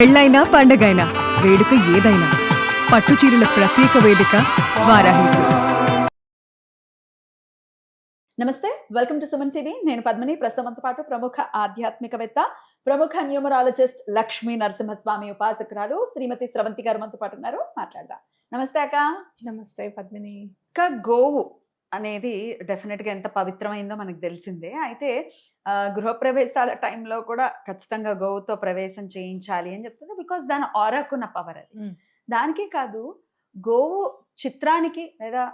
పెళ్ళైనా పండగైనా వేడుక ఏదైనా పట్టుచీరల ప్రత్యేక వేదిక వారాహి సిల్క్స్. నమస్తే, వెల్కమ్ టు సుమన్ టీవీ. నేను పద్మిని. ప్రస్తుతంతో పాటు ప్రముఖ ఆధ్యాత్మికవేత్త, ప్రముఖ న్యూమరాలజిస్ట్ లక్ష్మీ నరసింహస్వామి ఉపాసకురాలు శ్రీమతి స్రవంతి గారు మనతో పాటు ఉన్నారు. మాట్లాడదాం. నమస్తే అక్క. నమస్తే పద్మిని. గోవు అనేది డెఫినెట్గా ఎంత పవిత్రమైందో మనకు తెలిసిందే. అయితే గృహప్రవేశాల టైంలో కూడా ఖచ్చితంగా గోవుతో ప్రవేశం చేయించాలి అని చెప్తుంది. బికాస్ దాని ఆరాకున్న పవర్ అది. దానికే కాదు, గోవు చిత్రానికి లేదా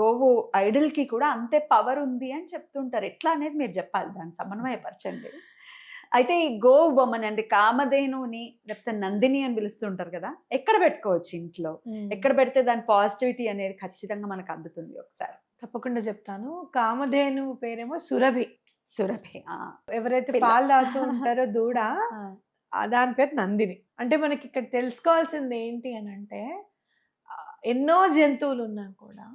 గోవు ఐడల్ కి కూడా అంతే పవర్ ఉంది అని చెప్తుంటారు. ఎట్లా అనేది మీరు చెప్పాలి, దాన్ని సమన్వయపరచండి. అయితే ఈ గోవు బొమ్మని అంటే కామధేనుని లేకపోతే నందిని అని పిలుస్తుంటారు కదా, ఎక్కడ పెట్టుకోవచ్చు ఇంట్లో? ఎక్కడ పెడితే దాని పాజిటివిటీ అనేది ఖచ్చితంగా మనకు అందుతుంది? ఒకసారి తప్పకుండా చెప్తాను. కామధేను పేరేమో సురభి. సురభి. ఎవరైతే పాలు తాగుతూ ఉంటారో దూడ, దాని పేరు నందిని. అంటే మనకి ఇక్కడ తెలుసుకోవాల్సింది ఏంటి అని అంటే, ఎన్నో జంతువులు ఉన్నా కూడా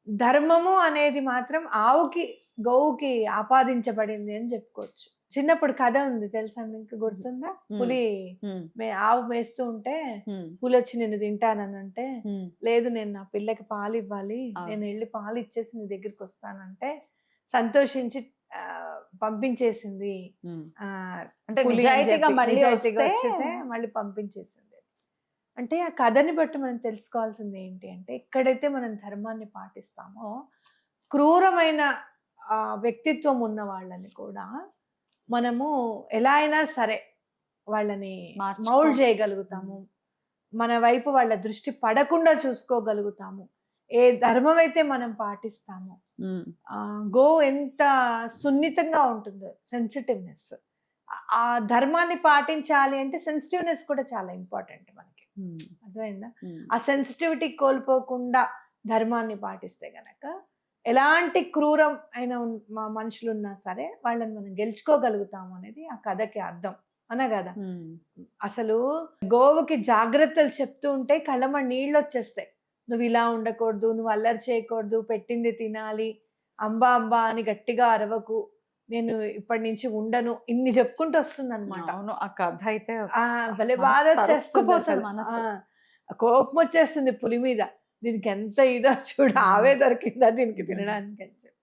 ధర్మము అనేది మాత్రం ఆవుకి గోవుకి ఆపాదించబడింది అని చెప్పుకోవచ్చు. చిన్నప్పుడు కథ ఉంది తెలుసా మీకు, గుర్తుందా? పులి ఆవు మేస్తూ ఉంటే పులి వచ్చి నిన్ను తింటానని అంటే, లేదు నేను నా పిల్లకి పాలు ఇవ్వాలి, నేను వెళ్ళి పాలు ఇచ్చేసి నీ దగ్గరికి వస్తానంటే సంతోషించి పంపించేసింది. వచ్చితే మళ్ళీ పంపించేసింది. అంటే ఆ కథని బట్టి మనం తెలుసుకోవాల్సింది ఏంటి అంటే, ఎక్కడైతే మనం ధర్మాన్ని పాటిస్తామో క్రూరమైన వ్యక్తిత్వం ఉన్న వాళ్ళని కూడా మనము ఎలా అయినా సరే వాళ్ళని మౌల్డ్ చేయగలుగుతాము. మన వైపు వాళ్ళ దృష్టి పడకుండా చూసుకోగలుగుతాము. ఏ ధర్మం అయితే మనం పాటిస్తామో, గో ఎంత సున్నితంగా ఉంటుందో, సెన్సిటివ్నెస్. ఆ ధర్మాన్ని పాటించాలి అంటే సెన్సిటివ్నెస్ కూడా చాలా ఇంపార్టెంట్ మనకి. అర్థమైందా? ఆ సెన్సిటివిటీ కోల్పోకుండా ధర్మాన్ని పాటిస్తే గనక ఎలాంటి క్రూరం అయిన మనుషులు ఉన్నా సరే వాళ్ళని మనం గెలుచుకోగలుగుతాము అనేది ఆ కథకి అర్థం అన కదా. అసలు గోవుకి జాగ్రత్తలు చెప్తూ ఉంటే కళ్ళమ నీళ్ళు వచ్చేస్తాయి. నువ్వు ఇలా ఉండకూడదు, నువ్వు అల్లరి చేయకూడదు, పెట్టింది తినాలి, అంబా అంబా అని గట్టిగా అరవకు, నేను ఇప్పటి నుంచి ఉండను, ఇన్ని చెప్పుకుంటూ వస్తుంది అనమాట. ఆ కథ అయితే భలే బాధ వచ్చేస్తుంది, కోపం వచ్చేస్తుంది పులి మీద. దీనికి ఎంత ఇదో చూడు, ఆవే దొరికిందా దీనికి తినడానికి అని చెప్పి.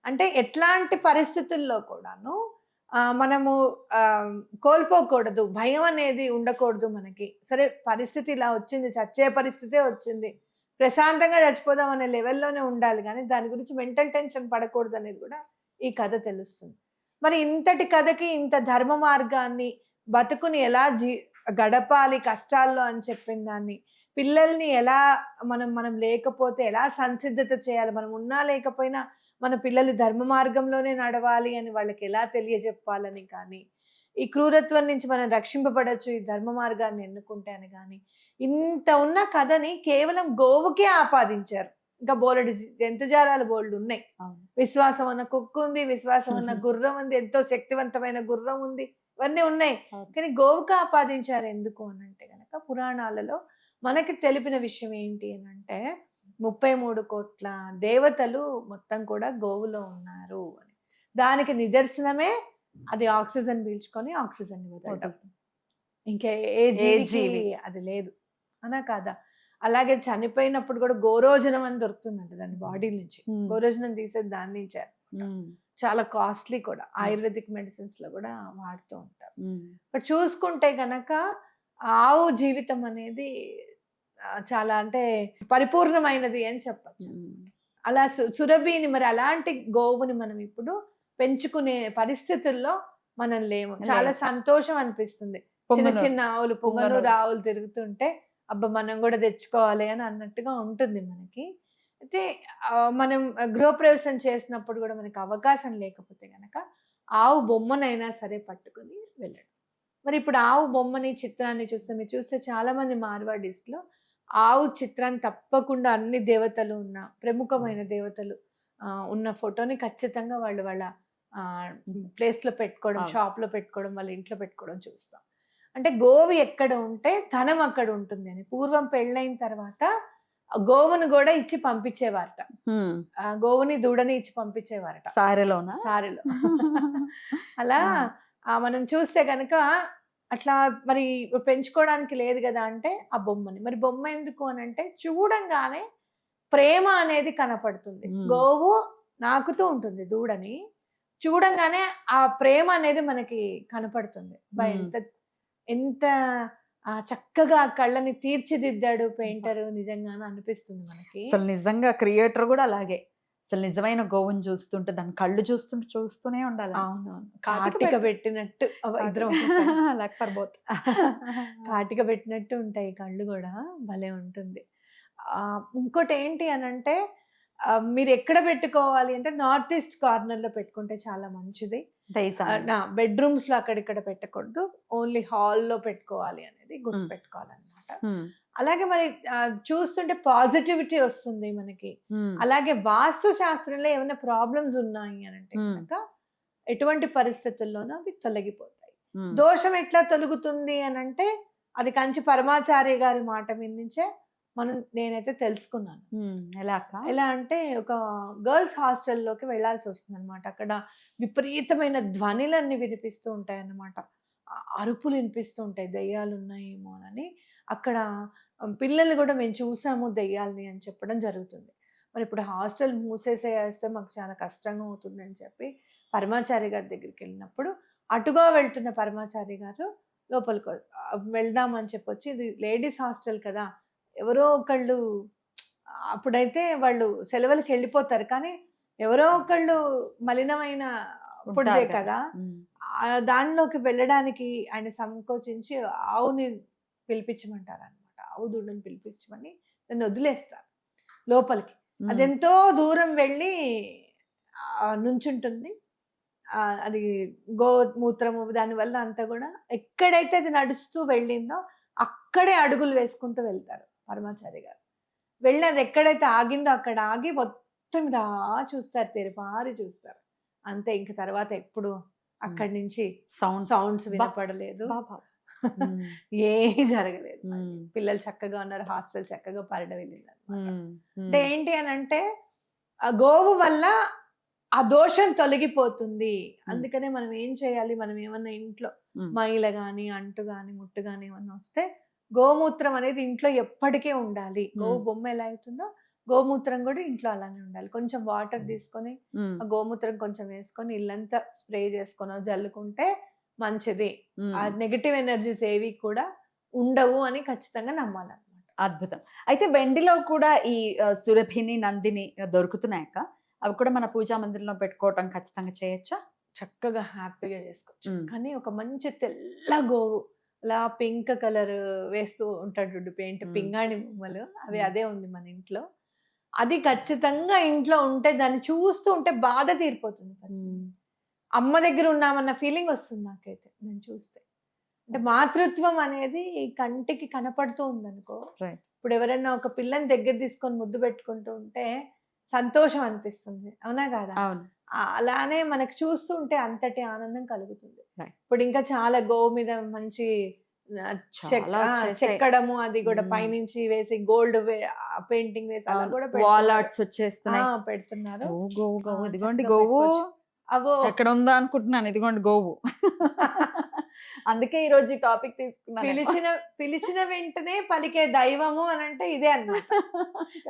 అంటే ఎట్లాంటి పరిస్థితుల్లో కూడాను మనము కోల్పోకూడదు, భయం అనేది ఉండకూడదు మనకి. సరే పరిస్థితి ఇలా వచ్చింది, చచ్చే పరిస్థితే వచ్చింది, ప్రశాంతంగా చచ్చిపోదాం అనే లెవెల్లోనే ఉండాలి, కానీ దాని గురించి మెంటల్ టెన్షన్ పడకూడదు అనేది కూడా ఈ కథ తెలుస్తుంది. మరి ఇంతటి కథకి ఇంత ధర్మ మార్గాన్ని, బతుకుని ఎలా గడపాలి కష్టాల్లో అని చెప్పిన దాన్ని, పిల్లల్ని ఎలా మనం లేకపోతే ఎలా సంసిద్ధత చేయాలి, మనం ఉన్నా లేకపోయినా మన పిల్లలు ధర్మ మార్గంలోనే నడవాలి అని వాళ్ళకి ఎలా తెలియజెప్పాలని కానీ, ఈ క్రూరత్వం నుంచి మనం రక్షింపబడచ్చు ఈ ధర్మ మార్గాన్ని ఎన్నుకుంటే అని కానీ, ఇంత ఉన్న కథని కేవలం గోవుకే ఆపాదించారు. ఇంకా బోలెడు జంతుజాలాలు బోల్డ్ ఉన్నాయి. విశ్వాసం అన్న కుక్క ఉంది, విశ్వాసం అన్న గుర్రం ఉంది, ఎంతో శక్తివంతమైన గుర్రం ఉంది, ఇవన్నీ ఉన్నాయి. కానీ గోవుకు ఆపాదించారు ఎందుకు అని అంటే గనక, పురాణాలలో మనకి తెలిపిన విషయం ఏంటి అని అంటే, 33 కోట్ల దేవతలు మొత్తం కూడా గోవులో ఉన్నారు అని. దానికి నిదర్శనమే అది ఆక్సిజన్ పీల్చుకొని ఆక్సిజన్ వదలడం. ఇంకా ఏ జీవి అది లేదు అనా కాదా. అలాగే చనిపోయినప్పుడు కూడా గోరోజనం అని దొరుకుతుందంట దాని బాడీ నుంచి. గోరోజనం తీసేది దాని నుంచే, చాలా కాస్ట్లీ కూడా. ఆయుర్వేదిక్ మెడిసిన్స్ లో కూడా వాడుతూ ఉంటారు. బట్ చూసుకుంటే గనక ఆవు జీవితం అనేది చాలా అంటే పరిపూర్ణమైనది అని చెప్పచ్చు. అలా సురభిని, మరి అలాంటి గోవుని మనం ఇప్పుడు పెంచుకునే పరిస్థితుల్లో మనం లేము. చాలా సంతోషం అనిపిస్తుంది. చిన్న చిన్న ఆవులు, పొంగనూరు ఆవులు తిరుగుతుంటే అబ్బా మనం కూడా తెచ్చుకోవాలి అని అన్నట్టుగా ఉంటుంది మనకి. అయితే మనం గృహప్రవేశం చేసినప్పుడు కూడా మనకి అవకాశం లేకపోతే గనక ఆవు బొమ్మనైనా సరే పట్టుకుని వెళ్ళడం. మరి ఇప్పుడు ఆవు బొమ్మని, చిత్రాన్ని చూస్తే చాలా మంది మార్వాడీస్లో ఆవు చిత్రాన్ని తప్పకుండా అన్ని దేవతలు ఉన్న, ప్రముఖమైన దేవతలు ఉన్న ఫోటోని ఖచ్చితంగా వాళ్ళ ప్లేస్లో పెట్టుకోవడం, షాప్లో పెట్టుకోవడం, వాళ్ళ ఇంట్లో పెట్టుకోవడం చూస్తాం. అంటే గోవు ఎక్కడ ఉంటే ధనం అక్కడ ఉంటుంది అని. పూర్వం పెళ్ళైన తర్వాత గోవును కూడా ఇచ్చి పంపించేవారట. గోవుని దూడని ఇచ్చి పంపించేవారట సారెలో. అలా మనం చూస్తే కనుక అట్లా మరి పెంచుకోవడానికి లేదు కదా అంటే ఆ బొమ్మని. మరి బొమ్మ ఎందుకు అని అంటే చూడంగానే ప్రేమ అనేది కనపడుతుంది. గోవు నాకుతూ ఉంటుంది దూడని. చూడంగానే ఆ ప్రేమ అనేది మనకి కనపడుతుంది. అబ్బా! ఎంత ఎంత చక్కగా ఆ కళ్ళని తీర్చిదిద్దాడు పెయింటర్ నిజంగానే అనిపిస్తుంది మనకి. అసలు నిజంగా క్రియేటర్ కూడా అలాగే. అసలు నిజమైన గోవుని చూస్తుంటే దాని కళ్ళు చూస్తూనే ఉండాలి. అవునవును. కాటిక పెట్టినట్టు ఇద్దరం లక్ ఫర్ బోత్. కాటిక పెట్టినట్టు ఉంటాయి కళ్ళు కూడా, భలే ఉంటుంది. ఇంకోటి ఏంటి అనంటే మీరు ఎక్కడ పెట్టుకోవాలి అంటే నార్త్ ఈస్ట్ కార్నర్ లో పెట్టుకుంటే చాలా మంచిది. నా బెడ్రూమ్స్ లో అక్కడిక్కడ పెట్టకూడదు, ఓన్లీ హాల్లో పెట్టుకోవాలి అనేది గుర్తుపెట్టుకోవాలన్నమాట. అలాగే మరి చూస్తుంటే పాజిటివిటీ వస్తుంది మనకి. అలాగే వాస్తు శాస్త్రంలో ఏమైనా ప్రాబ్లమ్స్ ఉన్నాయి అని అంటే కనుక ఎటువంటి పరిస్థితుల్లోనూ అవి తొలగిపోతాయి. దోషం ఎట్లా తొలగుతుంది అని అంటే అది కంచి పరమాచార్య గారి మాట వినించే నేనైతే తెలుసుకున్నాను. ఎలా అంటే ఒక గర్ల్స్ హాస్టల్లోకి వెళ్లాల్సి వస్తుంది అనమాట. అక్కడ విపరీతమైన ధ్వనులన్నీ వినిపిస్తూ ఉంటాయి అన్నమాట. అరుపులు వినిపిస్తూ ఉంటాయి, దెయ్యాలు ఉన్నాయేమో అని. అక్కడ పిల్లలు కూడా మేము చూసాము దెయ్యాలని అని చెప్పడం జరుగుతుంది. మరి ఇప్పుడు హాస్టల్ మూసేసేస్తే మాకు చాలా కష్టంగా అవుతుంది అని చెప్పి పరమాచారి గారి దగ్గరికి వెళ్ళినప్పుడు అటుగా వెళ్తున్న పరమాచారి గారు లోపలికి వెళ్దామని చెప్పొచ్చి, ఇది లేడీస్ హాస్టల్ కదా, ఎవరో ఒకళ్ళు అప్పుడైతే వాళ్ళు సెలవులకు వెళ్ళిపోతారు, కానీ ఎవరో ఒకళ్ళు మలినమైన పుడిదే కదా, దానిలోకి వెళ్ళడానికి ఆయన సంకోచించి ఆవుని పిలిపించమంటారు అనమాట. ఆవు దూడని పిలిపించమని దాన్ని వదిలేస్తారు లోపలికి. అదెంతో దూరం వెళ్ళి నుంచుంటుంది. అది గోమూత్రము దానివల్ల అంతా కూడా ఎక్కడైతే అది నడుస్తూ వెళ్ళిందో అక్కడే అడుగులు వేసుకుంటూ వెళ్తారు పరమాచారి గారు. వెళ్ళి అది ఎక్కడైతే ఆగిందో అక్కడ ఆగి మొత్తం ఇలా చూస్తారు, తెరపారి చూస్తారు. అంతే. ఇంక తర్వాత ఎప్పుడు అక్కడి నుంచి సౌండ్స్ వినపడలేదు, ఏమీ జరగలేదు. పిల్లలు చక్కగా ఉన్నారు, హాస్టల్ చక్కగా పరడ వెళ్ళింది అనమాట. అంటే ఏంటి అని అంటే ఆ గోవు వల్ల ఆ దోషం తొలగిపోతుంది. అందుకనే మనం ఏం చేయాలి, మనం ఏమన్నా ఇంట్లో మైల గాని అంటు గాని ముట్టు గాని ఏమన్నా వస్తే గోమూత్రం అనేది ఇంట్లో ఎప్పటికే ఉండాలి. గోవు బొమ్మ ఎలా అవుతుందో గోమూత్రం కూడా ఇంట్లో అలానే ఉండాలి. కొంచెం వాటర్ తీసుకొని ఆ గోమూత్రం కొంచెం వేసుకొని ఇల్లంతా స్ప్రే చేసుకొని జల్లుకుంటే మంచిది. ఆ నెగటివ్ ఎనర్జీస్ ఏవి కూడా ఉండవు అని ఖచ్చితంగా నమ్మాలన్నమాట. అద్భుతం. అయితే వెండిలో కూడా ఈ సురభిని, నందిని దొరుకుతున్నాయక, అవి కూడా మన పూజా మందిరంలో పెట్టుకోవటం ఖచ్చితంగా చేయొచ్చా? చక్కగా హ్యాపీగా చేసుకోవచ్చు. కానీ ఒక మంచి తెల్ల గోవు అలా పింక్ కలర్ వేస్తూ ఉంటాడు పెయింట్, పింగాణి బొమ్మలు అవి, అదే ఉంది మన ఇంట్లో. అది ఖచ్చితంగా ఇంట్లో ఉంటే దాన్ని చూస్తూ ఉంటే బాధ తీరిపోతుంది. అమ్మ దగ్గర ఉన్నామన్న ఫీలింగ్ వస్తుంది నాకైతే దాన్ని చూస్తే. అంటే మాతృత్వం అనేది కంటికి కనపడుతూ ఉందనుకో, ఇప్పుడు ఎవరైనా ఒక పిల్లని దగ్గర తీసుకొని ముద్దు పెట్టుకుంటూ ఉంటే సంతోషం అనిపిస్తుంది, అవునా కాదా? అలానే మనకు చూస్తూ ఉంటే అంతటి ఆనందం కలుగుతుంది. ఇప్పుడు ఇంకా చాలా గోవు మీద మంచి చెక్కడము, అది కూడా పైనుంచి వేసి గోల్డ్ పెయింటింగ్ వేసి అలా కూడా పెడుతున్నారు. ఇదిగోండి గోవు, అవో ఎక్కడ ఉందా అనుకుంటున్నాను, ఇదిగోండి గోవు. అందుకే ఈ రోజు టాపిక్ తీసుకున్నాను. పిలిచిన వెంటనే పలికే దైవము అని అంటే ఇదే అన్నమాట.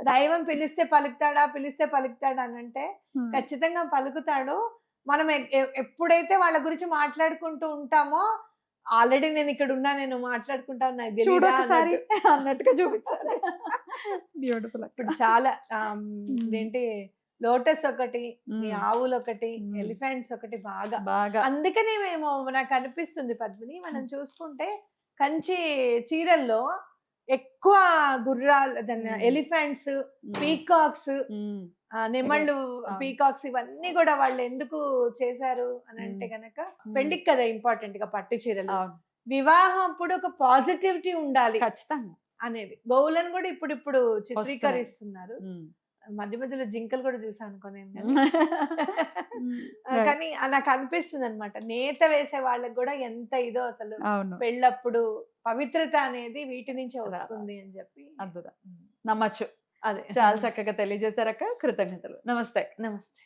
దైవం పిలిస్తే పలుకుతాడా అని అంటే ఖచ్చితంగా పలుకుతాడు. మనం ఎప్పుడైతే వాళ్ళ గురించి మాట్లాడుకుంటూ ఉంటామో, ఆల్రెడీ నేను ఇక్కడ ఉన్నా, నేను మాట్లాడుకుంటాను అన్నట్టుగా చూపించాలి. బ్యూటిఫుల్. ఇప్పుడు చాలా ఏంటి లోటస్ ఒకటి, ఆవులు ఒకటి, ఎలిఫెంట్స్ ఒకటి బాగా. అందుకనే మేము నాకు అనిపిస్తుంది పద్మిని, మనం చూసుకుంటే కంచి చీరల్లో ఎక్కువ గుర్రాలు, ఎలిఫెంట్స్, పీకాక్స్, నెమళ్ళు, పీకాక్స్ ఇవన్నీ కూడా వాళ్ళు ఎందుకు చేశారు అని అంటే గనక పెళ్లికి కదా ఇంపార్టెంట్ గా పట్టు చీరలు. వివాహం అప్పుడు ఒక పాజిటివిటీ ఉండాలి ఖచ్చితంగా అనేది గోవులను కూడా ఇప్పుడు చిత్రీకరిస్తున్నారు. మధ్య మధ్యలో జింకలు కూడా చూసాను అనుకో నేను. కానీ నాకు అనిపిస్తుంది అనమాట, నేత వేసే వాళ్ళకి కూడా ఎంత ఇదో అసలు పెళ్ళప్పుడు పవిత్రత అనేది వీటి నుంచే వస్తుంది అని చెప్పి అద్భుతం, నమ్మచ్చు. అదే చాలా చక్కగా తెలియజేశారక్క. కృతజ్ఞతలు. నమస్తే. నమస్తే.